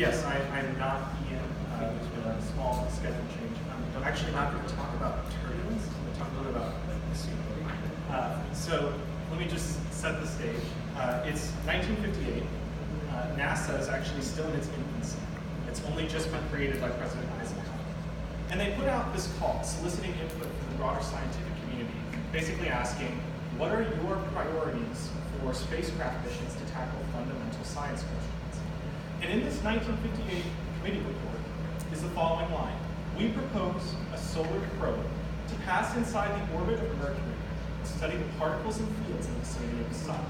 Yes, I'm not Ian. There's been a small schedule change. I'm actually not going to talk about turbulence. I'm going to talk a little about the scenery. So let me just set the stage. It's 1958. NASA is actually still in its infancy. It's only just been created by President Eisenhower. And they put out this call, soliciting input from the broader scientific community, basically asking, what are your priorities for spacecraft missions to tackle fundamental science questions? And in this 1958 committee report is the following line. We propose a solar probe to pass inside the orbit of Mercury to study the particles and fields in the vicinity of the sun.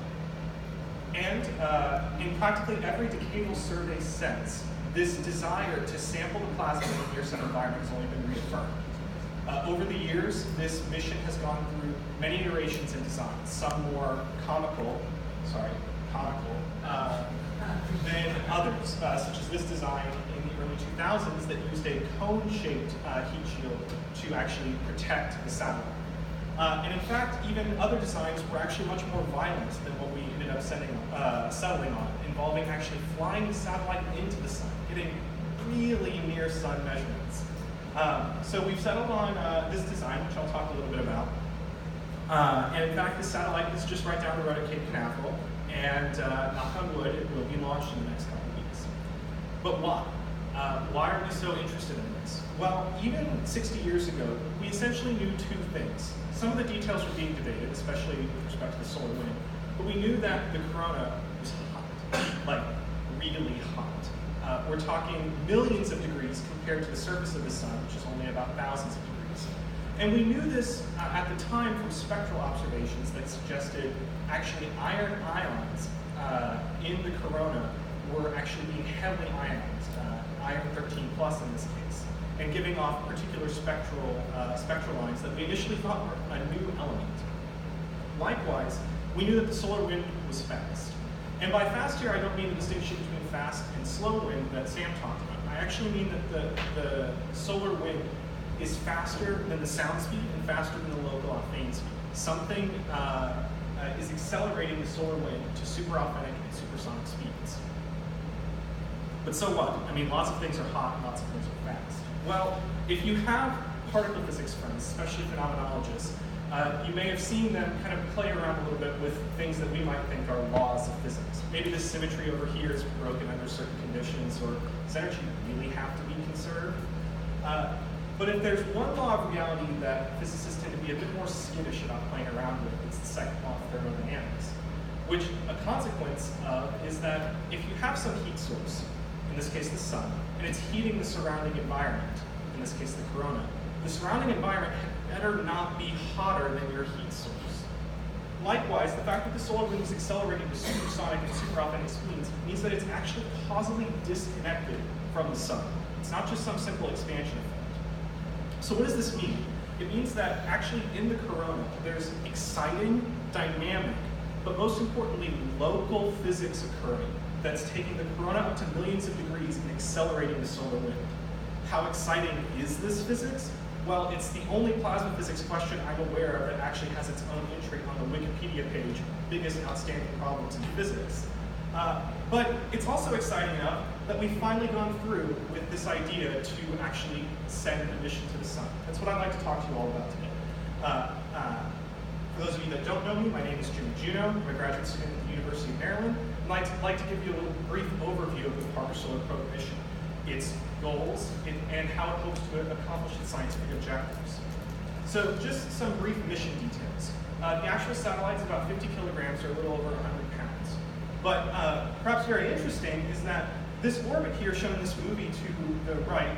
And in practically every decadal survey since, this desire to sample the plasma in the near-sun environment has only been reaffirmed. Over the years, this mission has gone through many iterations and designs, some more comical than others, such as this design in the early 2000s that used a cone-shaped heat shield to actually protect the satellite. And in fact, even other designs were actually much more violent than what we ended up settling on, involving actually flying the satellite into the sun, getting really near sun measurements. So we've settled on this design, which I'll talk a little bit about. And in fact, the satellite is just right down the road at Cape Canaveral, and knock on wood, it will be launched in the next couple of weeks. But why? Why are we so interested in this? Well, even 60 years ago, we essentially knew two things. Some of the details were being debated, especially with respect to the solar wind, but we knew that the corona was hot, like really hot. We're talking millions of degrees compared to the surface of the sun, which is only about thousands of degrees. And we knew this at the time from spectral observations that suggested actually iron ions in the corona were actually being heavily ionized, iron 13 plus in this case, and giving off particular spectral lines that we initially thought were a new element. Likewise, we knew that the solar wind was fast. And by fast here, I don't mean the distinction between fast and slow wind that Sam talked about. I actually mean that the solar wind is faster than the sound speed and faster than the local Alfvén speed. Something is accelerating the solar wind to superalfvenic and supersonic speeds. But so what? I mean, lots of things are hot and lots of things are fast. Well, if you have particle physics friends, especially phenomenologists, you may have seen them kind of play around a little bit with things that we might think are laws of physics. Maybe this symmetry over here is broken under certain conditions, or does energy really have to be conserved? But if there's one law of reality that physicists tend to be a bit more skittish about playing around with, it's the second law of thermodynamics, which a consequence of is that if you have some heat source, in this case the sun, and it's heating the surrounding environment, in this case the corona, the surrounding environment better not be hotter than your heat source. Likewise, the fact that the solar wind is accelerating to supersonic and superalfvenic speeds means that it's actually causally disconnected from the sun. It's not just some simple expansion effect. So what does this mean? It means that actually in the corona, there's exciting, dynamic, but most importantly, local physics occurring that's taking the corona up to millions of degrees and accelerating the solar wind. How exciting is this physics? Well, it's the only plasma physics question I'm aware of that actually has its own entry on the Wikipedia page, biggest outstanding problems in physics. But it's also exciting enough that we've finally gone through with this idea to actually send a mission to the sun. That's what I'd like to talk to you all about today. For those of you that don't know me, my name is Jimmy Juneau. I'm a graduate student at the University of Maryland. I'd like to give you a little brief overview of the Parker Solar Probe mission, its goals, and how it hopes to accomplish its scientific objectives. So just some brief mission details. The actual satellite is about 50 kilograms, or a little over 100 pounds. But perhaps very interesting is that this orbit here, shown in this movie to the right,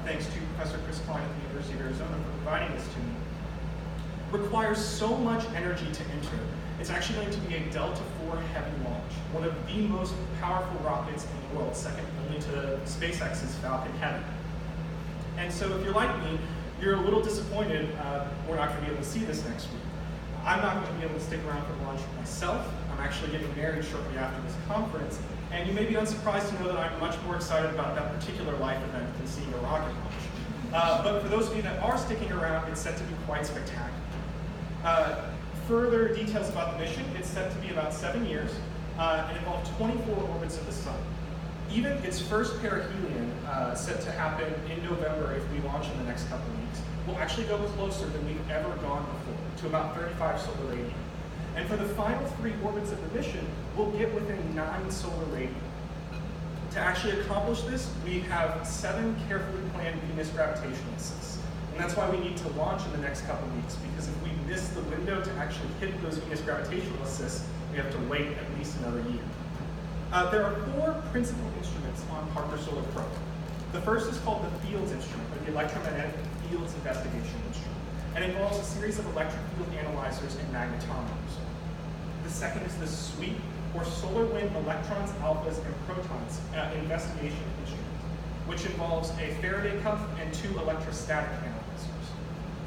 thanks to Professor Chris Klein at the University of Arizona for providing this to me, requires so much energy to enter. It's actually going to be a Delta IV heavy launch, one of the most powerful rockets in the world, second only to SpaceX's Falcon Heavy. And so if you're like me, you're a little disappointed we're not going to be able to see this next week. I'm not going to be able to stick around for the launch myself. I'm actually getting married shortly after this conference, and you may be unsurprised to know that I'm much more excited about that particular life event than seeing a rocket launch. But for those of you that are sticking around, it's set to be quite spectacular. Further details about the mission, it's set to be about 7 years and involve 24 orbits of the sun. even its first perihelion, set to happen in November if we launch in the next couple of weeks, will actually go closer than we've ever gone before, to about 35 solar radii. And for the final 3 orbits of the mission, we'll get within 9 solar radii. To actually accomplish this, we have 7 carefully planned Venus gravitational assists. And that's why we need to launch in the next couple of weeks, because if we miss the window to actually hit those Venus gravitational assists, we have to wait at least another year. There are 4 principal instruments on Parker Solar Probe. The first is called the Fields instrument, or the Electromagnetic Fields Investigation Instrument, and involves a series of electric field analyzers and magnetometers. The second is the SWEEP, or Solar Wind Electrons, Alphas, and Protons Investigation Instrument, which involves a Faraday Cup and 2 electrostatic analyzers.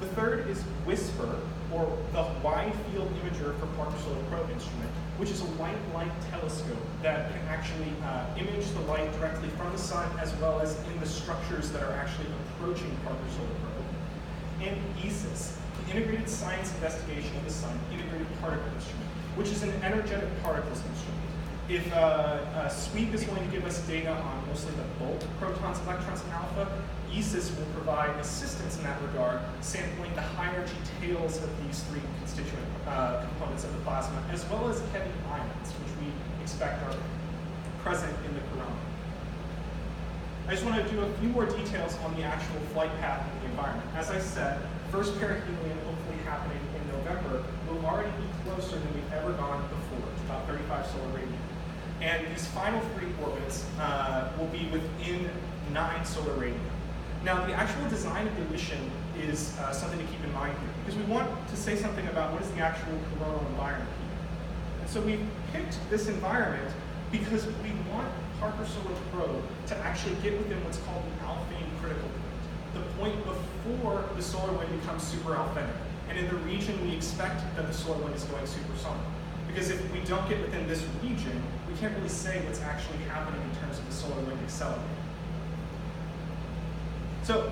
The third is WHISPER, or the Wide Field Imager for Parker Solar Probe instrument, which is a white light telescope that can actually image the light directly from the sun, as well as in the structures that are actually approaching Parker Solar Probe. And ESIS, the Integrated Science Investigation of the Sun Integrated Particle Instrument, which is an energetic particles instrument. If SWEEP is going to give us data on mostly the bulk protons, electrons, and alpha, ESIS will provide assistance in that regard, sampling the high energy tails of these 3 constituent components of the plasma, as well as heavy ions, which we expect are present in the corona. I just want to do a few more details on the actual flight path of the environment. As I said, first perihelion hopefully happening in November will already be closer than we've ever gone before, to about 35 solar radii. And these final 3 orbits will be within 9 solar radii. Now, the actual design of the mission is something to keep in mind here, because we want to say something about what is the actual coronal environment here. And so we picked this environment because we want Parker Solar Probe to actually get within what's called the Alphane critical point, the point before the solar wind becomes super alphenic. And in the region, we expect that the solar wind is going supersonic. Because if we don't get within this region, we can't really say what's actually happening in terms of the solar wind accelerating. So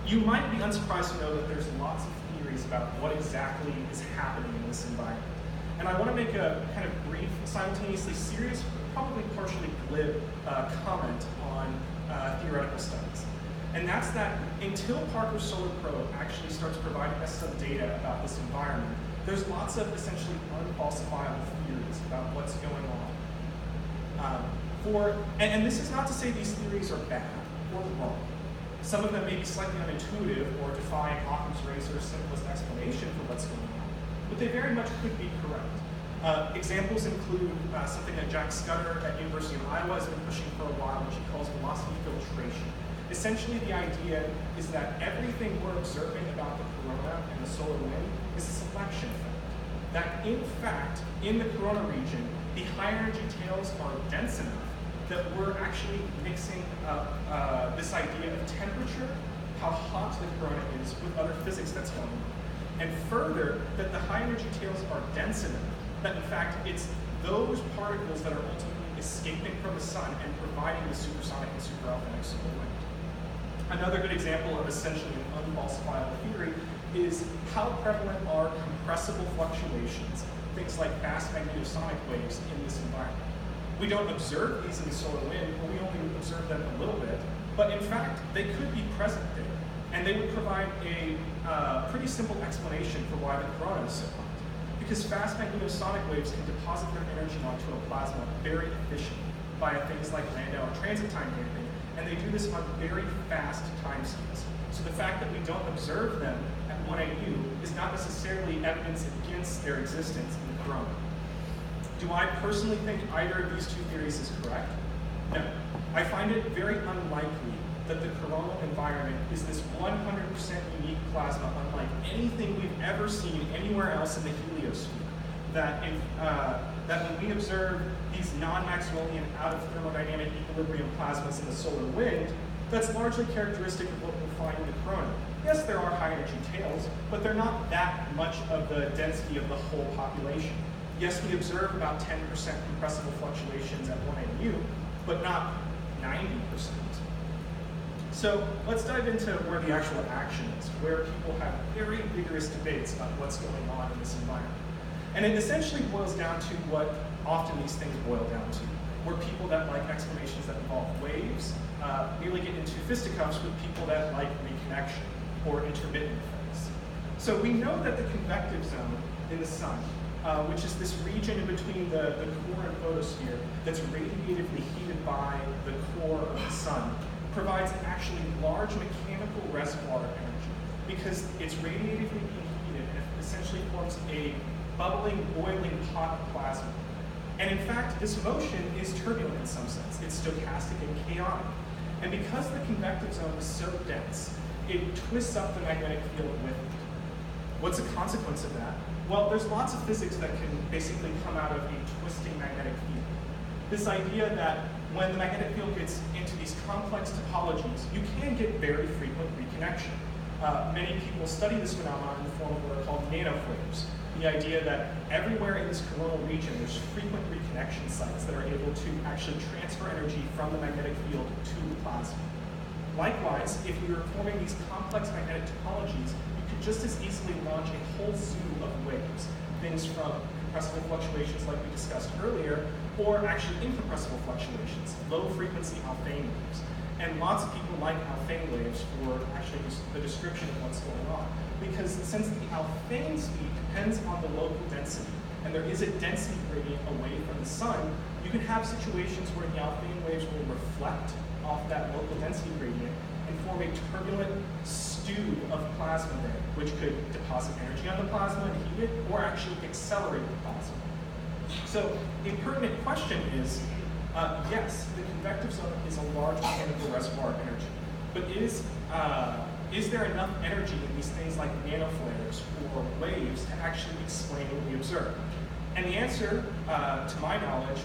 you might be unsurprised to know that there's lots of theories about what exactly is happening in this environment. And I want to make a kind of brief, simultaneously serious, probably partially glib comment on theoretical studies. And that's that until Parker Solar Probe actually starts providing us some data about this environment, there's lots of essentially unfalsifiable theories about what's going on. And this is not to say these theories are bad or wrong. Some of them may be slightly unintuitive or defy Occam's razor's simplest explanation for what's going on, but they very much could be correct. Examples include something that Jack Scudder at University of Iowa has been pushing for a while, which he calls velocity filtration. Essentially, the idea is that everything we're observing about the corona and the solar wind is a selection effect. That in fact, in the corona region, the high energy tails are dense enough that we're actually mixing up this idea of temperature, how hot the corona is, with other physics that's going on. And further, that the high energy tails are dense enough that in fact it's those particles that are ultimately escaping from the sun and providing the supersonic and superalphenic solar wind. Another good example of essentially an unfalsifiable theory is how prevalent are compressible fluctuations, things like fast magnetosonic waves in this environment. We don't observe these in the solar wind, or we only observe them a little bit, but in fact, they could be present there, and they would provide a pretty simple explanation for why the corona is so hot. Because fast magnetosonic waves can deposit their energy onto a plasma very efficiently via things like Landau and transit time damping, and they do this on very fast time scales. So the fact that we don't observe them at 1 AU is not necessarily evidence against their existence in the corona. Do I personally think either of these 2 theories is correct? No. I find it very unlikely that the coronal environment is this 100% unique plasma, unlike anything we've ever seen anywhere else in the heliosphere. That when we observe these non-Maxwellian out-of-thermodynamic equilibrium plasmas in the solar wind, that's largely characteristic of what we'll find in the corona. Yes, there are high energy tails, but they're not that much of the density of the whole population. Yes, we observe about 10% compressible fluctuations at 1 AU, but not 90%. So let's dive into where the actual action is, where people have very vigorous debates about what's going on in this environment. And it essentially boils down to what often these things boil down to. or people that like explanations that involve waves nearly get into fisticuffs with people that like reconnection or intermittent effects. So we know that the convective zone in the sun, which is this region in between the core and photosphere that's radiatively heated by the core of the sun, provides actually large mechanical reservoir energy because it's radiatively being heated and it essentially forms a bubbling, boiling pot of plasma. And in fact, this motion is turbulent in some sense. It's stochastic and chaotic. And because the convective zone is so dense, it twists up the magnetic field with it. What's the consequence of that? Well, there's lots of physics that can basically come out of a twisting magnetic field. This idea that when the magnetic field gets into these complex topologies, you can get very frequent reconnection. Many people study this phenomenon in the form of what are called nanoflares. The idea that everywhere in this coronal region, there's frequent reconnection sites that are able to actually transfer energy from the magnetic field to the plasma. Likewise, if we were forming these complex magnetic topologies, you could just as easily launch a whole zoo of waves, things from compressible fluctuations like we discussed earlier, or actually incompressible fluctuations, low frequency Alfvén waves. And lots of people like Alfvén waves for actually the description of what's going on. Because since the Alfvén speed depends on the local density, and there is a density gradient away from the sun, you can have situations where the Alfvén waves will reflect off that local density gradient and form a turbulent stew of plasma there, which could deposit energy on the plasma and heat it, or actually accelerate the plasma. So the pertinent question is, yes, the convective zone is a large mechanical reservoir of energy, but is there enough energy in these things like nanoflares or waves to actually explain what we observe? And the answer, to my knowledge,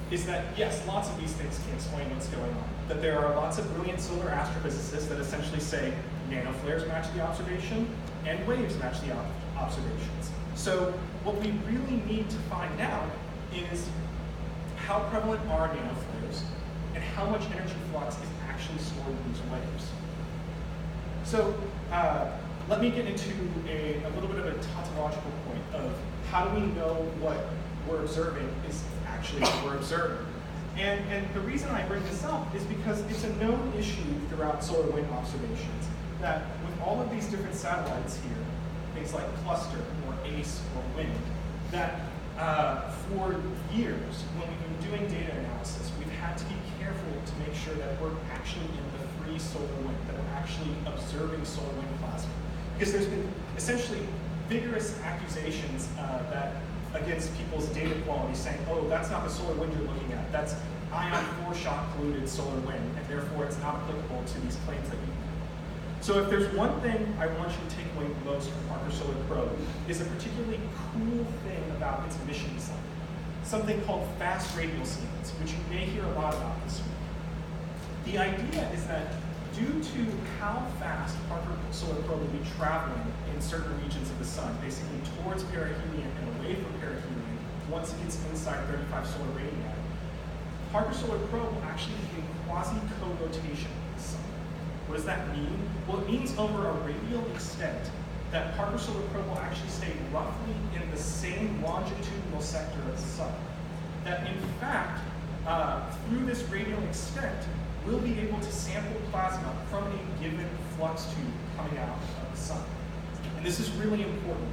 is that yes, lots of these things can explain what's going on. That there are lots of brilliant solar astrophysicists that essentially say nanoflares match the observation and waves match the observations. So what we really need to find out is how prevalent are nanoflares and how much energy flux is actually stored in these waves. So let me get into a little bit of a tautological point of how do we know what we're observing is actually what we're observing. And the reason I bring this up is because it's a known issue throughout solar wind observations that with all of these different satellites here, things like cluster or ACE or wind, that for years when we've been doing data analysis, we've had to be careful to make sure that we're actually in the free solar wind, that we're actually observing solar wind plasma. Because there's been essentially vigorous accusations that against people's data quality saying, oh, that's not the solar wind you're looking at. That's ion 4 shock polluted solar wind, and therefore it's not applicable to these claims that you make. So if there's one thing I want you to take away most from Parker Solar Probe, is a particularly cool thing about its mission design. Something called fast radial sequence, which you may hear a lot about this week. The idea is that due to how fast Parker Solar Probe will be traveling in certain regions of the sun, basically towards perihelion and away from perihelion, once it gets inside 35 solar radii, Parker Solar Probe will actually be in quasi-co-rotation with the sun. What does that mean? Well, it means over a radial extent that Parker Solar Probe will actually stay roughly in the same longitudinal sector as the sun. That in fact, through this radial extent, we'll be able to sample plasma from a given flux tube coming out of the sun. And this is really important.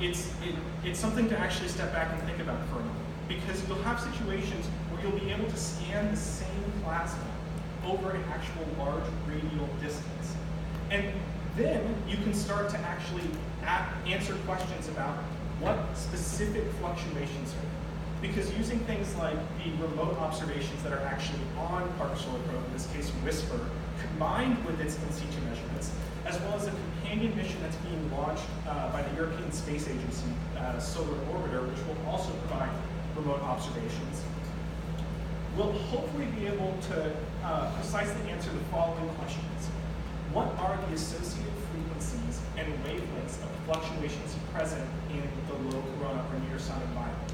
It's something to actually step back and think about for a moment, because you'll have situations where you'll be able to scan the same plasma over an actual large radial distance. And then you can start to actually answer questions about what specific fluctuations are there. Because using things like the remote observations that are actually on Parker Solar Probe, in this case WISPR, combined with its in situ measurements, as well as a companion mission that's being launched by the European Space Agency, Solar Orbiter, which will also provide remote observations, we'll hopefully be able to precisely answer the following questions. What are the associated frequencies and wavelengths of fluctuations present in the low corona or near sun environment?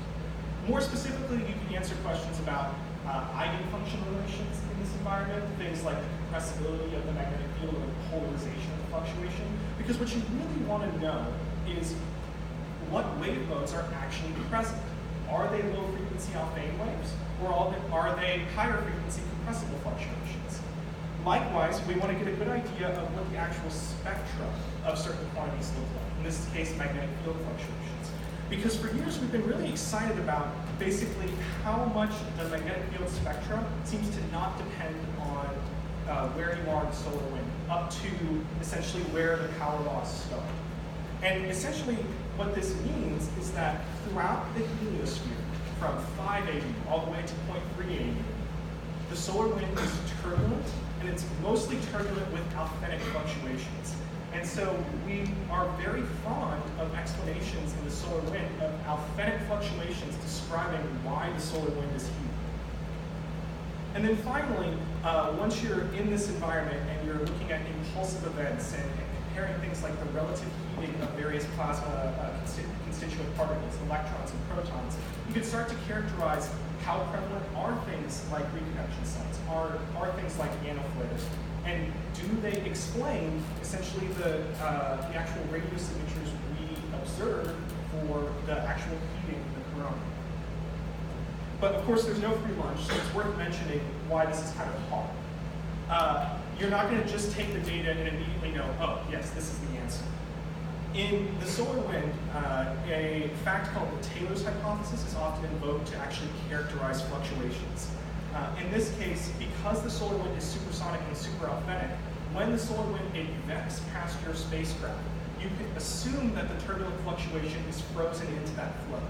More specifically, you can answer questions about eigenfunction relations in this environment, things like the compressibility of the magnetic field or the polarization of the fluctuation, because what you really want to know is what wave modes are actually present. Are they low frequency Alfvén waves, or are they higher frequency compressible fluctuations? Likewise, we want to get a good idea of what the actual spectra of certain quantities look like. In this case, magnetic field fluctuations. Because for years, we've been really excited about basically how much the magnetic field spectra seems to not depend on where you are in the solar wind, up to essentially where the power laws start. And essentially, what this means is that throughout the heliosphere, from 5 AU all the way to 0.3 AU, the solar wind is turbulent, and it's mostly turbulent with Alfvénic fluctuations. And so we are very fond of explanations in the solar wind of Alfvénic fluctuations describing why the solar wind is heated. And then finally, once you're in this environment and you're looking at impulsive events and comparing things like the relative heating of various plasma constituent particles, electrons and protons, you can start to characterize how prevalent are things like reconnection sites, are things like nanoflares, and do they explain essentially the actual radio signatures we observe for the actual heating in the corona. But of course, there's no free lunch, so it's worth mentioning why this is kind of hard. You're not going to just take the data and immediately know, oh, yes, this is the answer. In the solar wind, a fact called the Taylor's hypothesis is often invoked to actually characterize fluctuations. In this case, because the solar wind is supersonic and super Alfvénic, when the solar wind ejects past your spacecraft, you can assume that the turbulent fluctuation is frozen into that flow.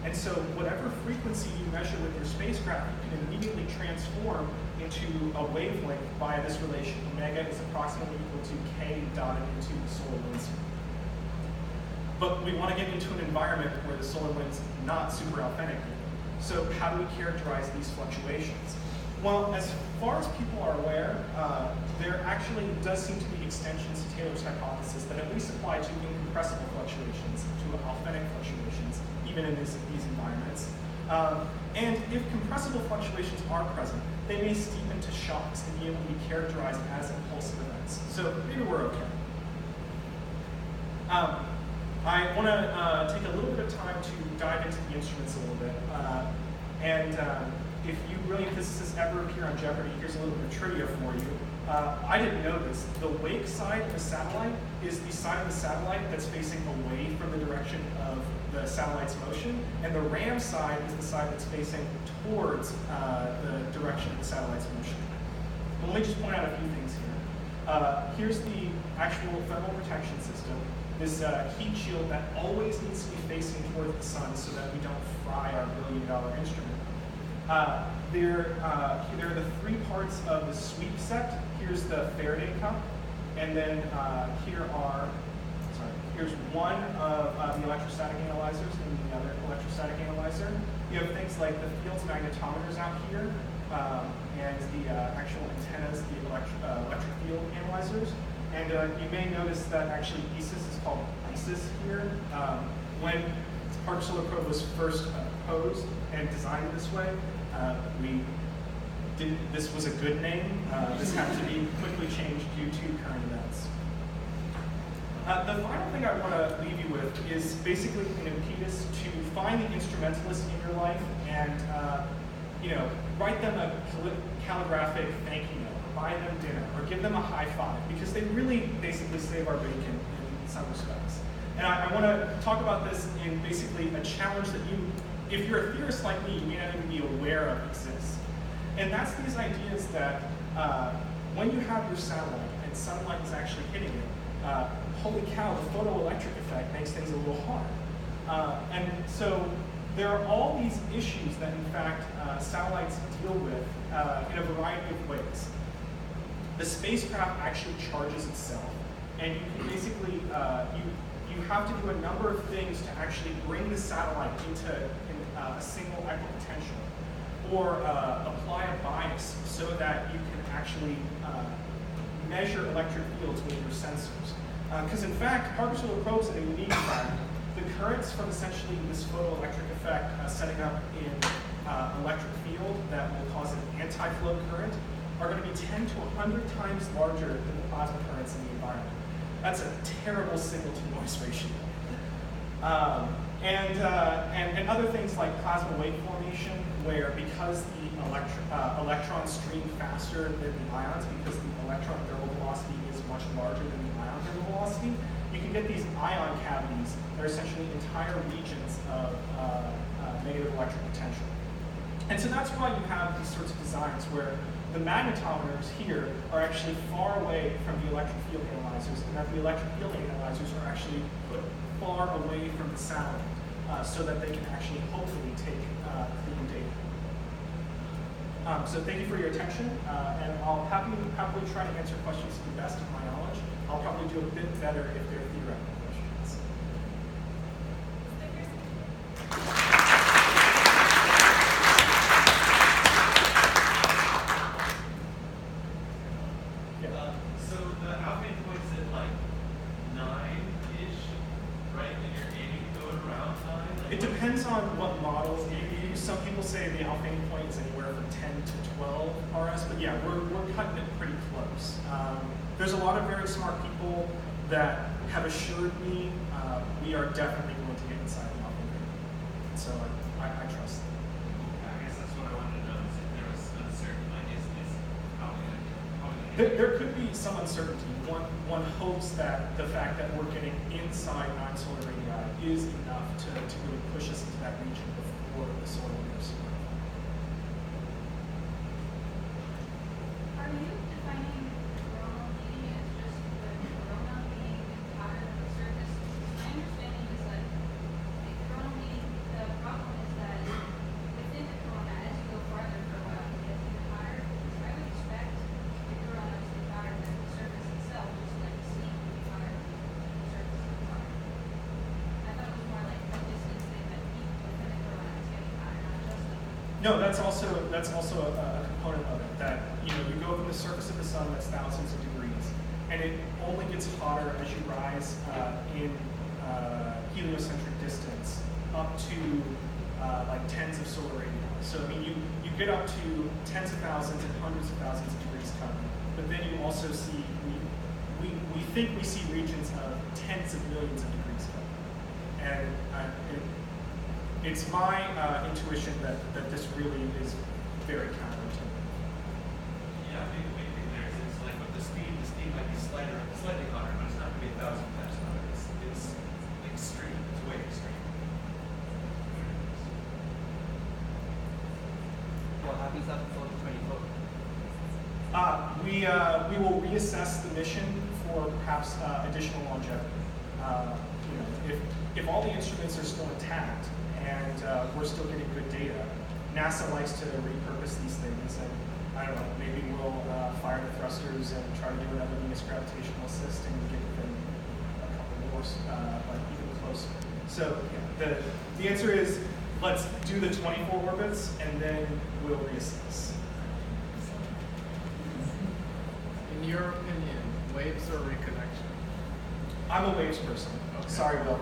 And so whatever frequency you measure with your spacecraft, you can immediately transform into a wavelength via this relation. Omega is approximately equal to k dotted into the solar wind speed. But we want to get into an environment where the solar wind's not super Alfvénic. So how do we characterize these fluctuations? Well, as far as people are aware, there actually does seem to be extensions to Taylor's hypothesis that at least apply to incompressible fluctuations, to Alfvénic fluctuations, even in these environments. And if compressible fluctations are present, they may steep into shocks and be able to be characterized as impulsive events. So maybe we're okay. I want to take a little bit of time to dive into the instruments a little bit. If you brilliant physicists ever appear on Jeopardy, here's a little bit of trivia for you. I didn't know this. The wake side of the satellite is the side of the satellite that's facing away from the direction of the satellite's motion, and the ram side is the side that's facing towards the direction of the satellite's motion. But let me just point out a few things here. Here's the actual thermal protection system. This heat shield that always needs to be facing towards the sun so that we don't fry our billion-dollar instrument. There are the three parts of the sweep set. Here's the Faraday Cup, and then here's one of the electrostatic analyzers and the other electrostatic analyzer. You have things like the field's magnetometers out here, and the actual antennas, the electric field analyzers. And you may notice that actually ISIS is called ISIS here. When Parker Solar Probe was first proposed and designed this way, this was a good name. This had to be quickly changed due to current events. The final thing I want to leave you with is basically an impetus to find the instrumentalist in your life and write them a calligraphic thank you note, or buy them dinner, or give them a high five, because they really basically save our bacon in some respects. And I want to talk about this in basically a challenge that you, if you're a theorist like me, you may not even be aware of exists. And that's these ideas that when you have your satellite and sunlight is actually hitting it, holy cow, the photoelectric effect makes things a little hard. And so there are all these issues that, in fact, satellites deal with in a variety of ways. The spacecraft actually charges itself, and you can basically, you have to do a number of things to actually bring the satellite into a single equipotential, or apply a bias so that you can actually measure electric fields with your sensors. Because in fact, Parker Solar Probe is a unique fact. The currents from essentially this photoelectric effect setting up in electric field that will cause an anti-flow current are going to be 10 to 100 times larger than the plasma currents in the environment. That's a terrible signal-to-noise ratio. And other things like plasma wave formation, where because the electrons stream faster than the ions, because the electron thermal velocity is much larger than the ion thermal velocity, you can get these ion cavities that are essentially entire regions of negative electric potential. And so that's why you have these sorts of designs where the magnetometers here are actually far away from the electric field analyzers, and that the electric field analyzers are actually put far away from the satellite so that they can actually hopefully take clean data. So thank you for your attention, and I'll happily try to answer questions to the best of my knowledge. I'll probably do a bit better if they're theoretical questions. So the outgoing point's at like 9-ish, right? And you're aiming to go around 9? It depends on what models you use. Some people say the alpha point is anywhere from 10 to 12 RS, but yeah, we're cutting it pretty close. There's a lot of very smart people that have assured me we are definitely going to get inside the alpha point. So I trust them. I guess that's what I wanted to know, is if there was uncertainty, is how we going to There could be some uncertainty. One hopes that the fact that we're getting inside non-solar radii is enough to really push us into that region before the solar windows. Are you defining coronal heating as just the corona being hotter than the surface? My understanding is that the coronal heating, the problem is that within the corona, as you go farther for a while, it gets even hotter. So I would expect the corona to be hotter than the surface itself, just like the steam would be hotter than the surface of the water. I thought it was more like a distance thing that heat within the corona is getting hotter, not just like No, that's also a component of it. That you go from the surface of the sun that's thousands of degrees, and it only gets hotter as you rise in heliocentric distance up to like tens of solar radii. So I mean, you get up to tens of thousands and hundreds of thousands of degrees coming, but then you also see we think we see regions of tens of millions of degrees coming, and it's my intuition that this really is very counterintuitive. Yeah, I think the main thing there is it's like with the steam might be slightly hotter, but it's not going to be 1,000 times hotter. It's extreme. It's way extreme. What happens after 2024? We will reassess the mission for perhaps additional longevity. If all the instruments are still intact and we're still getting good data, NASA likes to repurpose these things, and I don't know, maybe we'll fire the thrusters and try to do another Venus gravitational assist and get them a couple more, like even closer. So yeah, the answer is let's do the 24 orbits and then we'll reassess. In your opinion, waves or reconnection? I'm a waves person. Okay. Sorry, Bill.